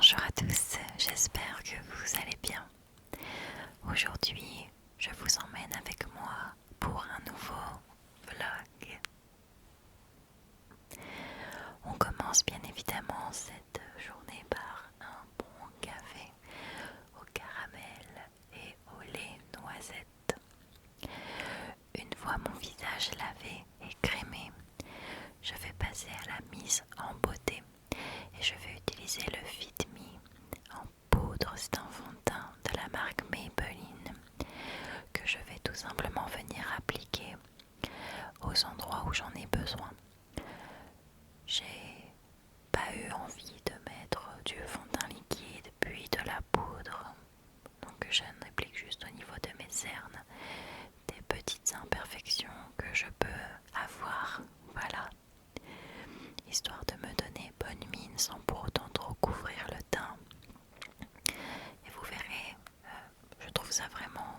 Bonjour à tous, j'espère que vous allez bien. Aujourd'hui, je vous emmène avec moi pour un nouveau vlog. On commence bien évidemment cette journée par un bon café au caramel et au lait noisette. Une fois mon visage lavé et crémé, je vais passer à la mise en beauté et je vais utiliser le Fit Me en poudre. C'est un fond de teint de la marque Maybelline que je vais tout simplement venir appliquer aux endroits où j'en ai besoin. J'ai pas eu envie de mettre du fond de teint liquide puis de la poudre, donc j'en applique juste au niveau de mes cernes des petites imperfections que je peux avoir, voilà, histoire de me donner bonne mine sans pour autant trop couvrir le teint. Et vous verrez, je trouve ça vraiment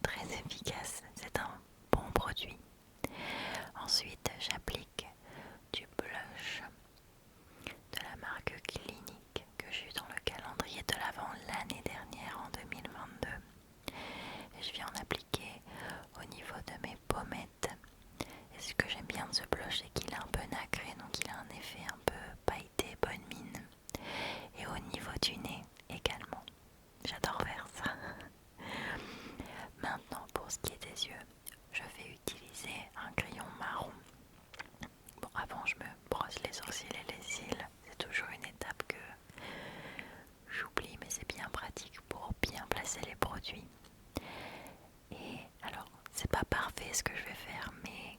très efficace, c'est un bon produit. Ensuite, j'applique du blush de la marque Clinique que j'ai eu dans le calendrier de l'Avent l'année dernière en 2022. Et je viens en appliquer au niveau de mes pommettes. Et ce que j'aime bien de ce blush, c'est qu'il est un peu nacré, donc il a un effet un peu pailleté, bonne mine. Et au niveau du nez également. J'adore faire ça. Maintenant, pour ce qui est des yeux, je vais utiliser un crayon marron. Bon, avant je me brosse les sourcils et les cils, c'est toujours une étape que j'oublie, mais c'est bien pratique pour bien placer les produits. Et alors, c'est pas parfait ce que je vais faire, mais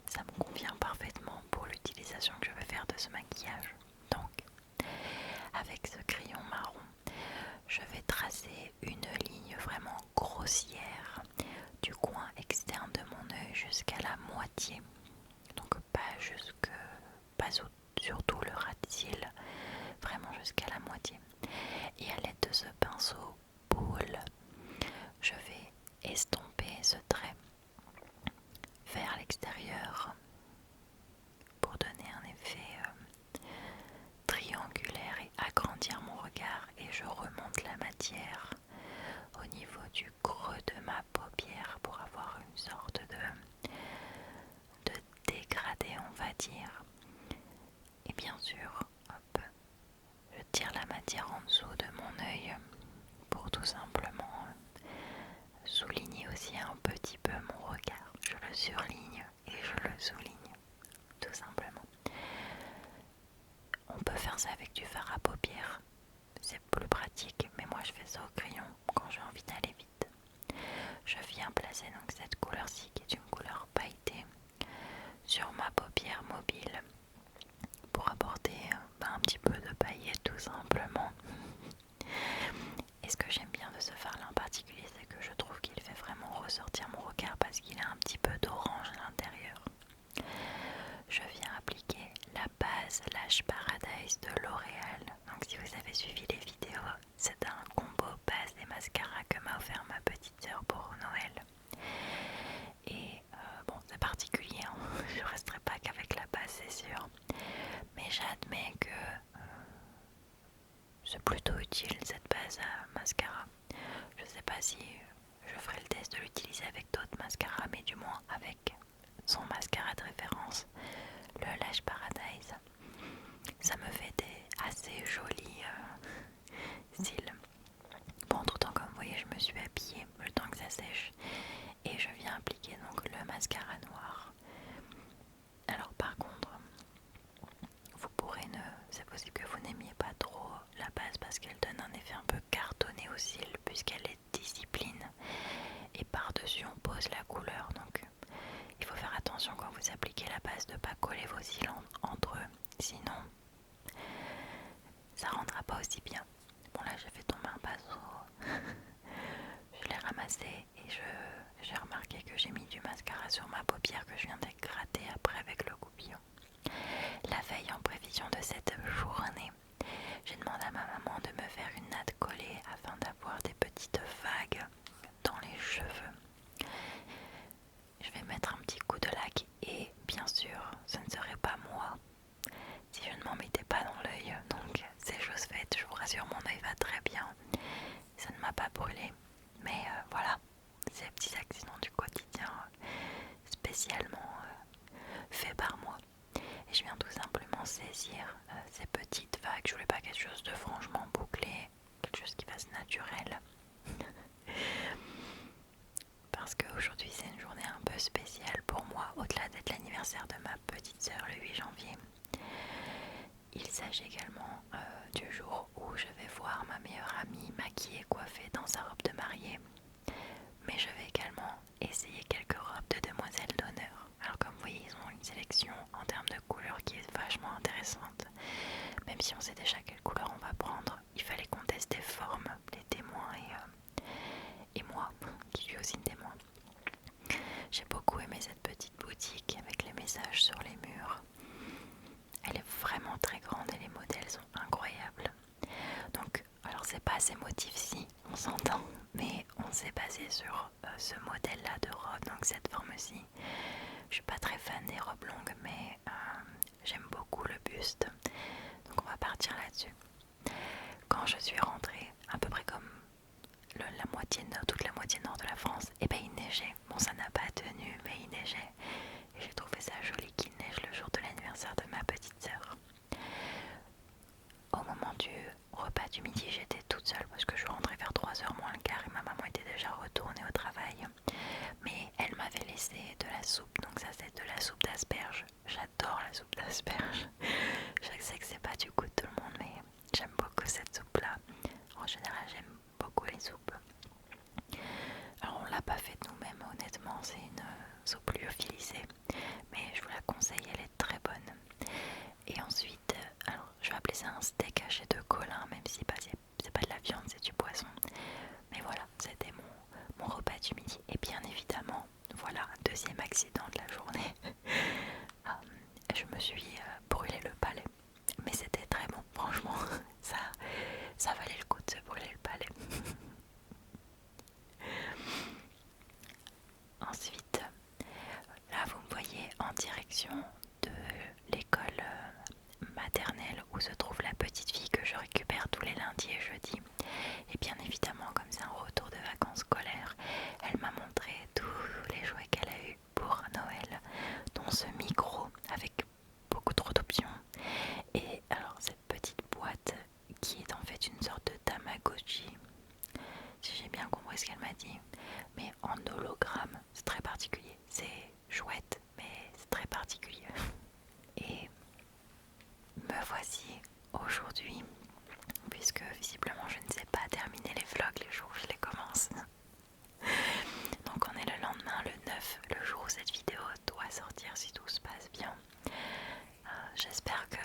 ça me convient parfaitement pour l'utilisation que je vais faire de ce maquillage. Donc, avec ce crayon marron, je vais tracer une ligne vraiment grossière du coin externe de mon œil jusqu'à la moitié. Donc surtout le ras de cils, vraiment jusqu'à la moitié. Et à l'aide de ce pinceau boule, je vais estomper ce trait vers l'extérieur pour donner un effet triangulaire et agrandir mon regard. Et je remonte la matière au niveau du creux de ma paupière pour avoir une sorte de dégradé, on va dire. Et bien sûr, hop, je tire la matière en dessous de mon œil pour tout simplement souligner aussi un petit peu mon regard. Je le surligne et je le souligne, tout simplement. On peut faire ça avec du fard à paupières, c'est plus pratique, mais moi je fais ça au crayon quand j'ai envie d'aller vite. Je viens placer donc cette couleur-ci qui est une couleur pailletée sur ma paupière mobile pour apporter un petit peu de paillettes tout simplement. Et ce que j'aime bien de ce fard-là en particulier, c'est que je trouve qu'il fait vraiment ressortir mon regard parce qu'il a un petit peu d'orange à l'intérieur. Je viens appliquer la base Lash Paradise de L'Oréal. Donc si vous avez suivi les vidéos, c'est un combo base et mascara que m'a offert ma petite sœur pour Noël. Et bon, c'est particulier, hein. Je resterai pas qu'avec la base, c'est sûr. Mais j'admets que c'est plutôt utile cette base à mascara. Je sais pas si je ferai le test de l'utiliser avec d'autres mascaras, mais du moins avec son mascara de référence, le Lash Paradise. Ça me fait des assez jolis cils. Bon, entre temps, comme vous voyez, je me suis habillée le temps que ça sèche et je viens appliquer donc le mascara noir. Alors par contre, c'est possible que vous n'aimiez pas trop la base parce qu'elle donne un effet un peu cartonné aux cils puisqu'elle est discipline et par-dessus on pose la couleur, donc il faut faire attention quand vous appliquez la base de ne pas coller vos cils entre eux, sinon ça rendra pas aussi bien. Bon, là j'ai fait tomber un pinceau, je l'ai ramassé et j'ai remarqué que j'ai mis du mascara sur ma paupière que je viens de gratter après avec le coupillon. La veille, en prévision de cette journée, j'ai demandé à ma maman de me faire une natte collée afin d'avoir des petites vagues dans les cheveux. Je vais mettre un petit coup de lac et bien sûr, ce ne serait pas moi si je ne m'en mettais pas dans l'œil, donc c'est chose fait par moi. Et je viens tout simplement saisir ces petites vagues. Je voulais pas quelque chose de franchement bouclé, quelque chose qui fasse naturel. Parce qu'aujourd'hui c'est une journée un peu spéciale pour moi, au-delà d'être l'anniversaire de ma petite sœur le 8 janvier. Il s'agit également du jour où je vais voir ma meilleure amie maquillée, coiffée dans sa robe de mariée. Mais je vais également essayer quelques robes de demoiselles d'honneur. Alors comme vous voyez, ils ont une sélection en termes de couleurs qui est vachement intéressante. Même si on sait déjà quelle couleur on va prendre, il fallait qu'on teste des formes, les témoins et moi, qui suis aussi une témoin. J'ai beaucoup aimé cette petite boutique avec les messages sur les murs. Elle est vraiment très grande et les modèles sont incroyables. Donc, alors c'est pas ces motifs-ci, on s'entend, mais on s'est basé sur ce modèle-là de robe, donc cette forme-ci. Je suis pas très fan des robes longues, mais j'aime beaucoup le buste. Donc on va partir là-dessus. Quand je suis rentrée, à peu près comme la moitié nord, toute la moitié nord de la France, et ben il neigeait. Bon, ça n'a pas tenu, mais il neigeait. Et j'ai trouvé ça joli qu'il neige le jour de l'anniversaire de ma petite sœur. Au moment du repas du midi, j'étais toute seule parce que je suis rentrée vers 3h moins le quart et ma maman était déjà retournée au travail. Mais elle m'avait laissé de la soupe, donc ça c'est de la soupe d'asperges. J'adore la soupe d'asperges. Je sais que c'est pas du goût de tout le monde, mais j'aime beaucoup cette soupe-là. En général, j'aime beaucoup les soupes. Alors on l'a pas faite nous-mêmes, honnêtement, c'est une soupe lyophilisée, mais je vous la conseille, elle est très bonne. Et ensuite, alors je vais appeler ça un steak haché de colin, même si c'est pas de la viande, c'est du poisson. Mais voilà, c'était mon repas du midi. Et bien évidemment, voilà, deuxième accident de la journée. Je me suis brûlé le palais. Mais c'était très bon, franchement, ça valait le coup de se brûler le palais. Ensuite, là vous me voyez en direction de l'école maternelle où se trouve la petite fille que je récupère tous les lundis et jeudis. Et bien évidemment, comme c'est un retour de vacances scolaires, elle m'a montré tous les jouets qu'elle a eu pour Noël, dont ce micro avec beaucoup trop d'options. Et alors cette petite boîte qui est en fait une sorte de Tamagotchi, si j'ai bien compris ce qu'elle m'a dit, mais en hologramme, c'est très particulier. C'est chouette, mais c'est très particulier. Et me voici aujourd'hui, puisque visiblement je ne sais pas terminer les vlogs les jours où je les commence. Donc on est le lendemain, le 9, le jour où cette vidéo doit sortir si tout se passe bien. J'espère que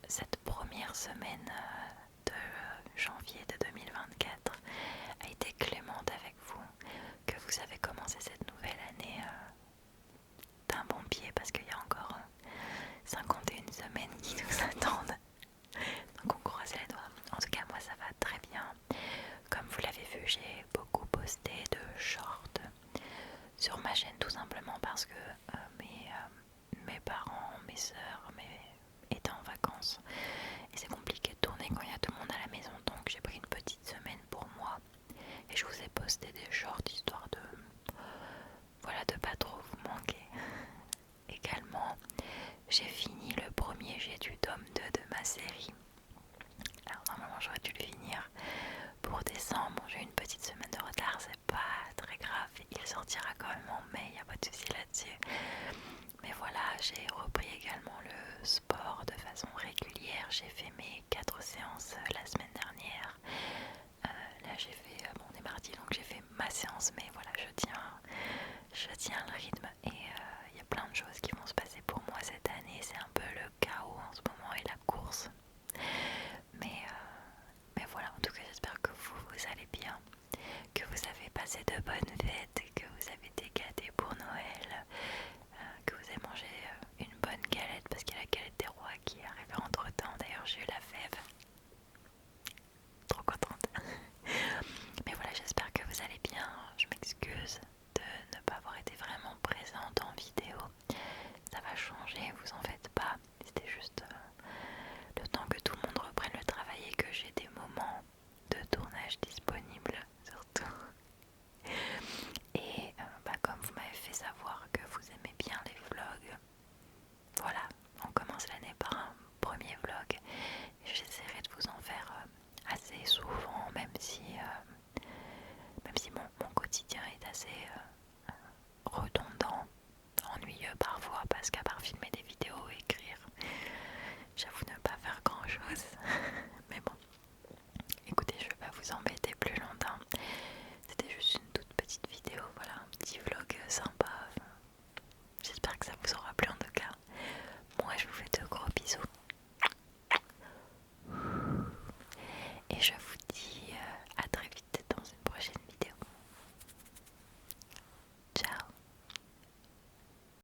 cette première semaine de janvier de 2024 a été clémente avec vous, que vous avez commencé cette nouvelle année d'un bon pied parce qu'il y a encore 51 semaines qui nous attendent. Donc on croise les doigts. En tout cas moi ça va très bien. Comme vous l'avez vu, j'ai beaucoup posté de shorts sur ma chaîne tout simplement parce que mes parents, mes soeurs étaient en vacances et c'est compliqué de tourner quand il y a tout le monde à la maison, donc j'ai pris une petite semaine pour moi et je vous ai posté des shorts histoire de pas trop vous manquer. Également, j'ai fini le premier jet du tome 2 de ma série. Alors normalement j'aurais dû le finir pour décembre, j'ai eu une petite semaine de retard, c'est pas très grave, il sortira quand même en mai, il n'y a pas de souci là-dessus. Mais voilà, j'ai repris également le sport de façon régulière, j'ai fait mes 4 séances la semaine dernière. Là j'ai fait, bon on est mardi donc j'ai fait ma séance, mais voilà